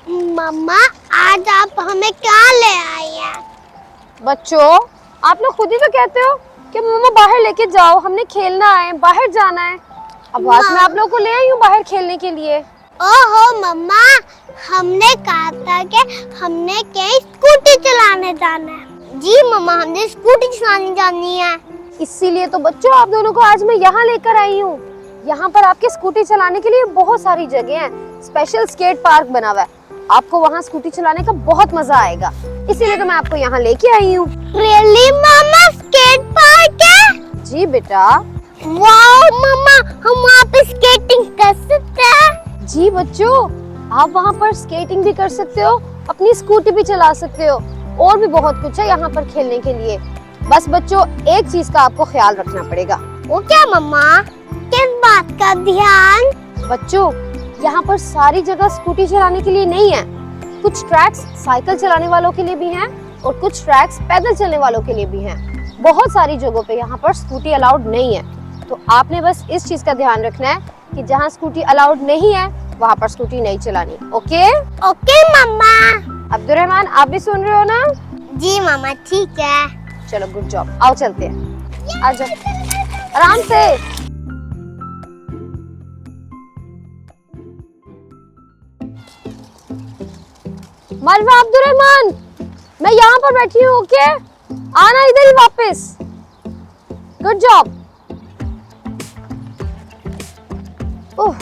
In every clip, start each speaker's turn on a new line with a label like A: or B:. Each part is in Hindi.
A: मम्मा आज आप हमें क्या ले आई हैं?
B: बच्चों, आप लोग खुद ही तो कहते हो कि मम्मा बाहर लेके जाओ, हमने खेलना है, बाहर जाना है। अब आज मैं आप लोगों को ले आई हूँ बाहर खेलने के लिए।
A: ओहो मम्मा, हमने कहा था कि हमने कहीं स्कूटी चलाने जाना है। जी मम्मा, हमने स्कूटी चलाने जानी है।
B: इसीलिए तो बच्चों आप दोनों को आज मैं यहाँ लेकर आई हूँ। यहाँ पर आपके स्कूटी चलाने के लिए बहुत सारी जगह हैं। स्पेशल स्केट पार्क बना हुआ है, आपको वहाँ स्कूटी चलाने का बहुत मजा आएगा। इसीलिए तो मैं आपको यहाँ लेके आई हूँ।
A: रियली मम्मा, स्केट पार्क है?
B: जी बेटा।
A: वाओ मम्मा, हम वहाँ पे स्केटिंग कर सकते हैं?
B: जी बच्चों, आप वहाँ पर स्केटिंग भी कर सकते हो, अपनी स्कूटी भी चला सकते हो, और भी बहुत कुछ है यहाँ पर खेलने के लिए। बस बच्चों, एक चीज का आपको ख्याल रखना पड़ेगा।
A: वो क्या मम्मा? किस बात का ध्यान?
B: बच्चों, यहाँ पर सारी जगह स्कूटी चलाने के लिए नहीं है। कुछ ट्रैक्स साइकिल चलाने वालों के लिए भी हैं और कुछ ट्रैक्स पैदल चलने वालों के लिए भी हैं। बहुत सारी जगहों पे यहाँ पर स्कूटी अलाउड नहीं है, तो आपने बस इस चीज का ध्यान रखना है कि जहाँ स्कूटी अलाउड नहीं है वहाँ पर स्कूटी नहीं चलानी। ओके
A: ओके मम्मा।
B: अब्दुर्रहमान, आप भी सुन रहे हो ना?
A: जी मम्मा, ठीक है।
B: चलो, गुड जॉब। आओ चलते हैं, आ जाओ आराम से। मरवा, अब्दुर्रहमान, मैं यहाँ पर बैठी हूँ। ओके, आना इधर ही वापस। Good job. ओह,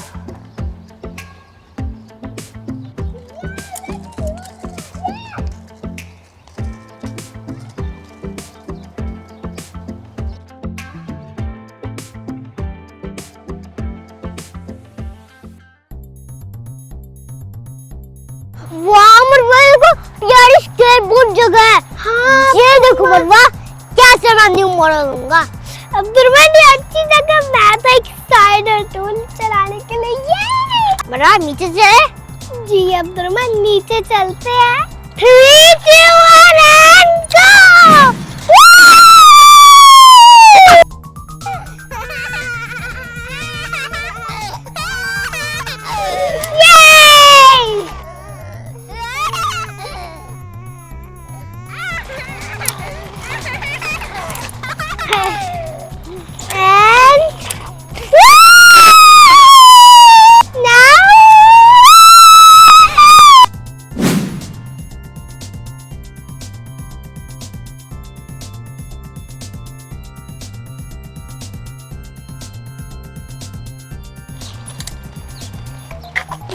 A: वाह मरवा, देखो यार स्केटबोर्ड जगह है। हाँ, ये देखो मरवा, कैसे मैं न्यू मॉडल लूंगा। अब्दुर्रहमान, ये अच्छी जगह, मैं तो एक्साइटेड हूँ चलाने के लिए। ये मरवा नीचे चले। जी अब्दुर्रहमान, नीचे चलते हैं। 3, 2, 1 and go!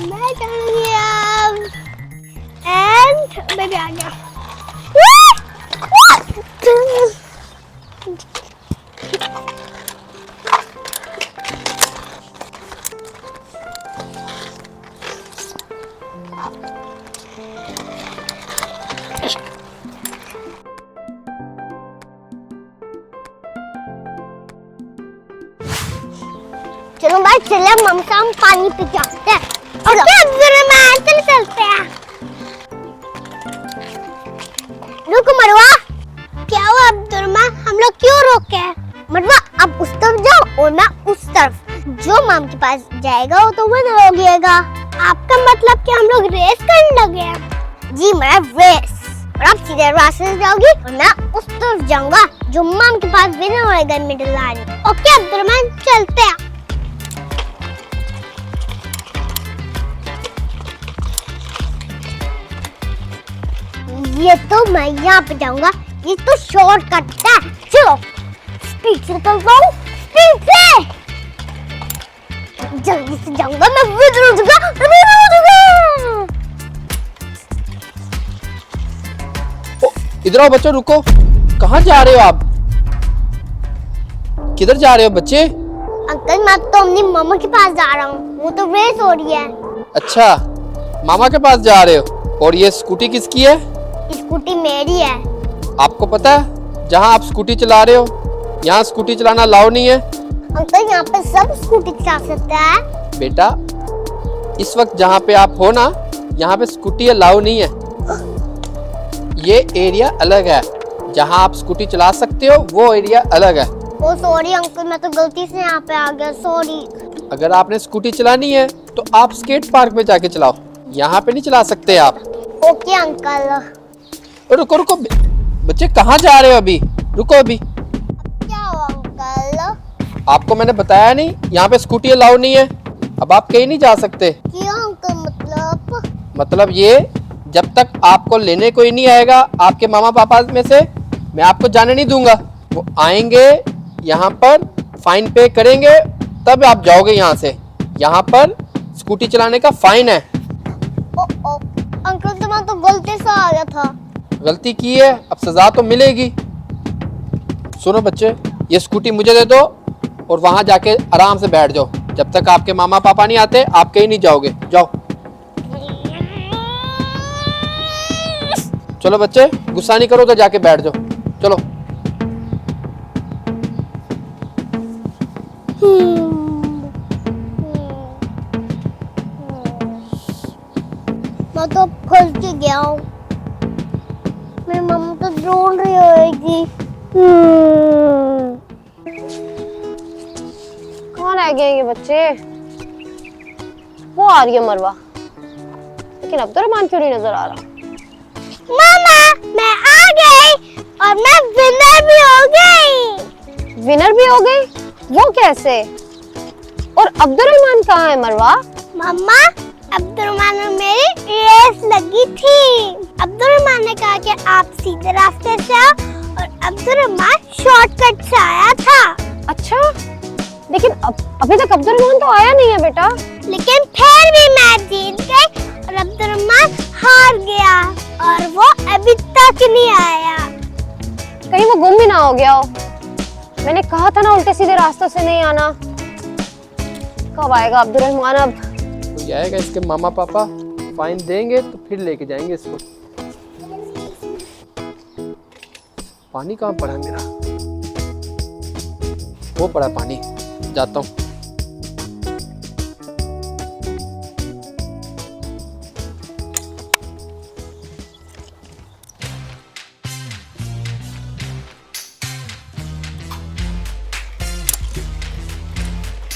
A: मैं करूँगी अब। एंड बेबी आ गया। चलो भाई, चले ममता, हम पानी पी के आते हैं। ओके अब्दुर्रहमान, चलते हैं। रुको मरवा। क्या हुआ अब्दुर्रहमान, हम लोग क्यों रोके? मरवा, अब उस तरफ जाओ और मैं उस तरफ। जो माम के पास जाएगा वो तो विनर हो गएगा। आपका मतलब कि हम लोग रेस करने लगे हैं? जी मैं रेस, और आप सीधे रास्ते से जाओगी और मैं उस तरफ जाऊंगा जो माम के पास विनर होएगा मिडिल लाइन। ओके अब्दुर्रहमान, चलते हैं। ये तो मैं यहाँ पे जाऊंगा, ये तो शॉर्टकट है। चलो स्पीड से चलता हूँ, स्पीड से जल्दी से जाऊंगा, मैं विनर हो जाऊंगा,
C: इधर आओ बच्चों, रुको। कहाँ जा रहे हो आप? किधर जा रहे हो बच्चे?
A: अंकल, मैं तो अपनी मामा के पास जा रहा हूँ, वो तो रेस हो रही है।
C: अच्छा, मामा के पास जा रहे हो। और ये स्कूटी किसकी है?
A: स्कूटी मेरी है।
C: आपको पता है जहाँ आप स्कूटी चला रहे हो यहाँ स्कूटी चलाना अलाउ नहीं है?
A: अंकल, यहाँ पे सब स्कूटी चला सकते हैं।
C: बेटा, इस वक्त जहाँ पे आप हो ना, यहाँ पे स्कूटी अलाउ नहीं है। ये एरिया अलग है, जहाँ आप स्कूटी चला सकते हो वो एरिया अलग है।
A: ओ सॉरी अंकल, मैं तो गलती से यहाँ पे आ गया, सॉरी।
C: अगर आपने स्कूटी चलानी है तो आप स्केट पार्क में जाके चलाओ। यहाँ पे नहीं चला सकते आप।
A: Okay uncle.
C: रुको रुको बच्चे, कहाँ जा रहे हो अभी? रुको अभी।
A: क्या हुआ अंकल?
C: आपको मैंने बताया नहीं, यहाँ पे स्कूटी अलाउ नहीं है। अब आप कहीं नहीं जा सकते।
A: क्यों अंकल?
C: मतलब ये, जब तक आपको लेने कोई नहीं आएगा आपके मामा पापा में से, मैं आपको जाने नहीं दूंगा। वो आएंगे यहाँ पर, फाइन पे करेंगे, तब आप जाओगे यहाँ से। यहाँ पर स्कूटी चलाने का फाइन है।
A: ओ अंकल तुम्हारा तो गलती से आ गया था।
C: गलती की है, अब सजा तो मिलेगी। सुनो बच्चे, ये स्कूटी मुझे दे दो और वहां जाके आराम से बैठ जाओ। जब तक आपके मामा पापा नहीं आते आप कहीं नहीं जाओगे। जाओ चलो बच्चे, गुस्सा नहीं करो, तो जाके बैठ जाओ। चलो।
A: मैं तो फंस के गया हूँ। मेरी मम्मी तो ढूंढ रही होगी।
B: कहाँ रह गए ये बच्चे? वो आ रही है मरवा, लेकिन अब्दुर्रहमान क्यों नहीं नजर आ रहा?
A: मामा मैं आ गई और मैं विनर भी हो गई।
B: विनर भी हो गई? वो कैसे? और अब्दुर्रहमान कहाँ है मरवा?
A: मम्मा अब्दुर्रहमान और मेरी रेस लगी थी। अब्दुर्रहमान ने कहा कि आप सीधे रास्ते से आओ और अब्दुर्रहमान शॉर्टकट से आया था।
B: अच्छा, लेकिन अभी तक अब्दुर्रहमान तो आया नहीं है बेटा।
A: लेकिन फिर भी मैं जीत गई और अब्दुर्रहमान हार गया और वो अभी तक नहीं आया।
B: कहीं वो गुम भी ना हो गया हो। मैंने कहा था ना उल्टे सीधे रास्तों से नहीं आना। कब आएगा अब्दुर्रहमान? अब
C: तो आएगा, इसके मामा पापा फाइन देंगे तो फिर लेके जाएंगे इसको। पानी कहाँ पड़ा है मेरा? वो पड़ा पानी, जाता हूँ।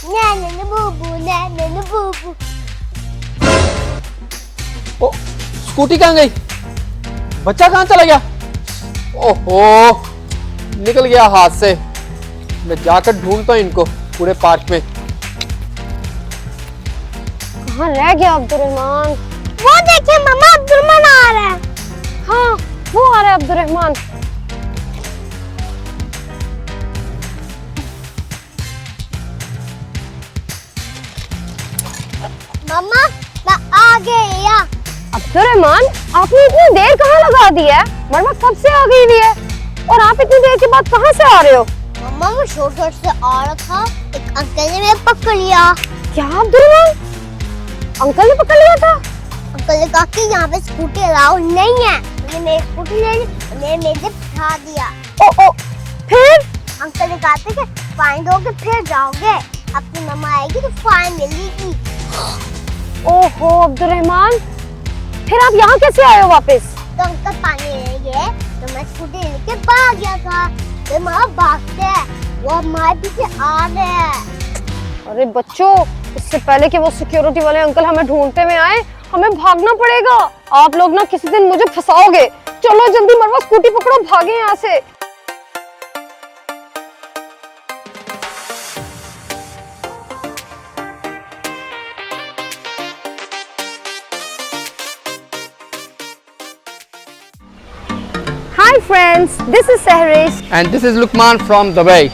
A: नैनन बूबू नैनन बूबू।
C: ओ, स्कूटी कहाँ गई? बच्चा कहाँ चला गया? ओहो, निकल गया हाथ से। मैं जाकर ढूंढता हूँ इनको पूरे पार्क में।
B: कहाँ रह गया अब्दुर्रहमान?
A: वो देखिए मम्मा, अब्दुर्रहमान आ रहा है।
B: हाँ, वो आ रहा है अब्दुर्रहमान।
A: मम्मा मैं आ गया।
B: अब्दुर्रहमान, आपने इतनी देर कहाँ लगा दी है? मरवा कब से आ गई हुई है और आप इतनी देर के बाद कहाँ से आ रहे हो?
A: मम्मा मैं शॉर्टकट से आ रहा था, एक अंकल ने मुझे पकड़ लिया।
B: क्या अब्दुर्रहमान? अंकल ने पकड़ लिया था?
A: अंकल ने कहा कि यहाँ पे स्कूटी अलाउ नहीं है। मैंने मेरी स्कूटी ले ली, मैंने मेरे बिठा दिया।
B: ओ फिर?
A: अंकल ने कहा था कि फाइन दोगे फिर जाओगे, अपनी मम्मा आएगी तो फाइन मिलेगी।
B: ओहो अब्दुर्रहमान, फिर आप यहाँ कैसे आए हो वापस?
A: तो अंकल पानी ले गए तो मैं स्कूटी लेके भाग गया था। तो माँ भागते हैं, वो हमारे पीछे आ रहे हैं।
B: अरे बच्चों, इससे पहले कि वो सिक्योरिटी वाले अंकल हमें ढूंढते हुए आए, हमें भागना पड़ेगा। आप लोग ना किसी दिन मुझे फंसाओगे। चलो जल्दी मरवा, स्कूटी पकड़ो, भागे यहाँ से। Hi friends, this is Sehrish.
C: And this is Lukman from Dubai.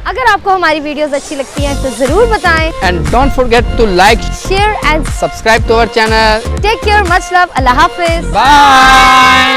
B: अगर आपको हमारी वीडियोस अच्छी लगती हैं तो जरूर बताएं।
C: And don't forget to like,
B: Share and
C: subscribe to our channel.
B: take care. Much love. Allah Hafiz.
C: Bye.